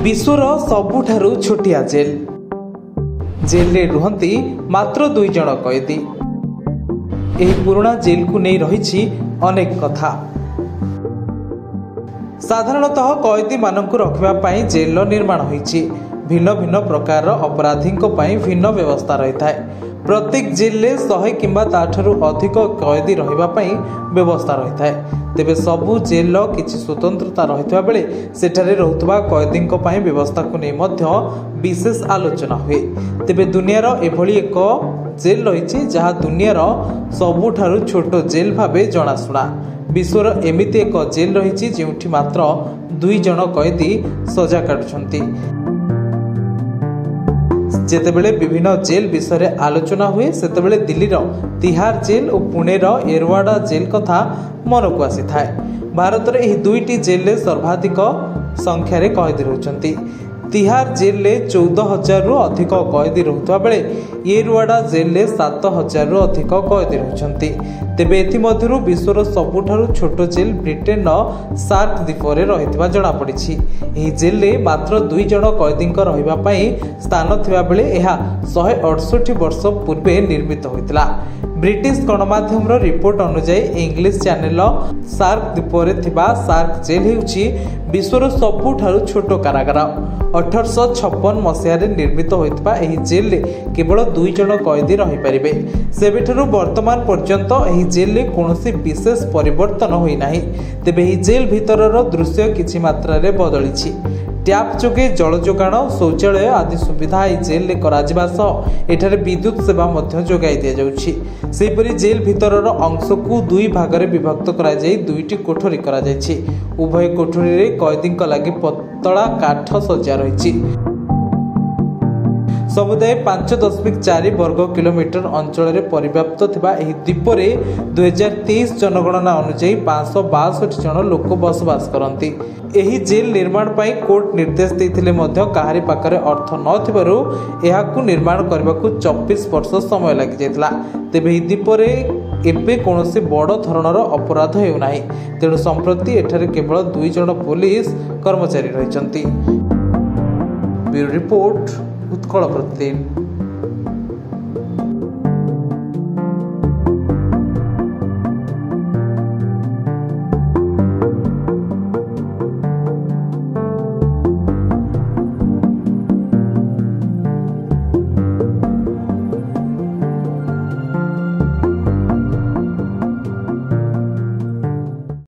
विश्वर सबुठारु छोटिया jail jail रे रुहंती मात्र 2 जण कैदी। एही पुराना जेल को नहीं रही अनेक कथा। साधारणतः कैदी मानकु रखिबा पई जेल निर्माण होईछि। भिन्न भिन्न प्रकार अपराधी भिन्न व्यवस्था रही है। प्रत्येक जेल में 100 किंबा ताठू अधिक कैदी रही व्यवस्था रही है। तेबे सबु जेल किछि स्वतंत्रता रही बेले सेठारे रहुतबा कैदी व्यवस्था को नहीं मध्य विशेष आलोचना हुए। तेबे दुनियार एभली एक जेल रही जहाँ दुनियार सबुठारु छोट जेल भावे जनाशुना। विश्वर एमिति एक जेल रही जोठी मात्र 2 जण कैदी सजा काटुछंती। जेतेबेले विभिन्न जेल विषय आलोचना हुए सेतेबेले दिल्लीर तिहार जेल और पुणेर एरवाड़ा जेल कथा मन को आसी थाए। भारत में यह 2टी जेल में सर्वाधिक संख्यार कैदी रहउछंती। तिहार जेल में 14,000 रु अधिक कैदी रहुतबा बेले एरवाड़ा जेल में 7,000 रु अधिक कैदी रहउछंती। तेबे एथि मध्यरु विश्वर सबुठारु छोट जेल ब्रिटेन सार्क द्वीपरे रहितबा जणा पड़िछि। एही जेल में मात्र 2 जण कैदी रहिबा पई स्थान थिबा बेले एहा 168 वर्ष पूर्वे निर्मित होइतला। ब्रिटिश गणमाध्यम रिपोर्ट अनुसार इंग्लिश चैनल सार्क द्वीपरे थिबा सार्क जेल हेउछि विश्वर सबुठारु छोट कारागार। 1856 मसीह निर्मित होइतबा एही जेल रे केवल 2 जण कैदी रहि परिबे। सेबेठरु वर्तमान पर्यंत एही जेल रे कोनोसी विशेष परिवर्तन होई नाही। तेबे एही जेल भितरर दृश्य किछि मात्रा रे बदलिछि। टैप जोगे जल जोगाण शौचालय आदि सुविधा ए जेल रे कराजिबा सह एठारे विद्युत सेवा मध्य जोगाई दिया जाउछि। सेहिपरि जेल भितरर अंश को 2 भागरे विभक्त करा जाई 2टी कोठरी करा जायछि। उभय कोठरी रे कैदीक लागि पतला काठ सज्जा रहिछि। समुदाय 5.4 वर्ग किलोमीटर अंचल में परिव्याप्त थिबा एही द्वीपरे 2023 जनगणना अनुसार 562 जन लोक बसवास करती। एही जेल निर्माण पाई कोर्ट निर्देश देथिले मध्य काहारी पाखरे अर्थ नथिबारु एहाकु निर्माण करबाकु 24 वर्ष समय लागि जायतला। तेबे एही द्वीपरे एबे कोनोसी बड़ धरणर अपराध हेउ नाही। तेणु संप्रति एठारे केवल 2 जन पुलिस कर्मचारी रहिचंती। ब्यूरो रिपोर्ट उत्कल प्रतिदिन।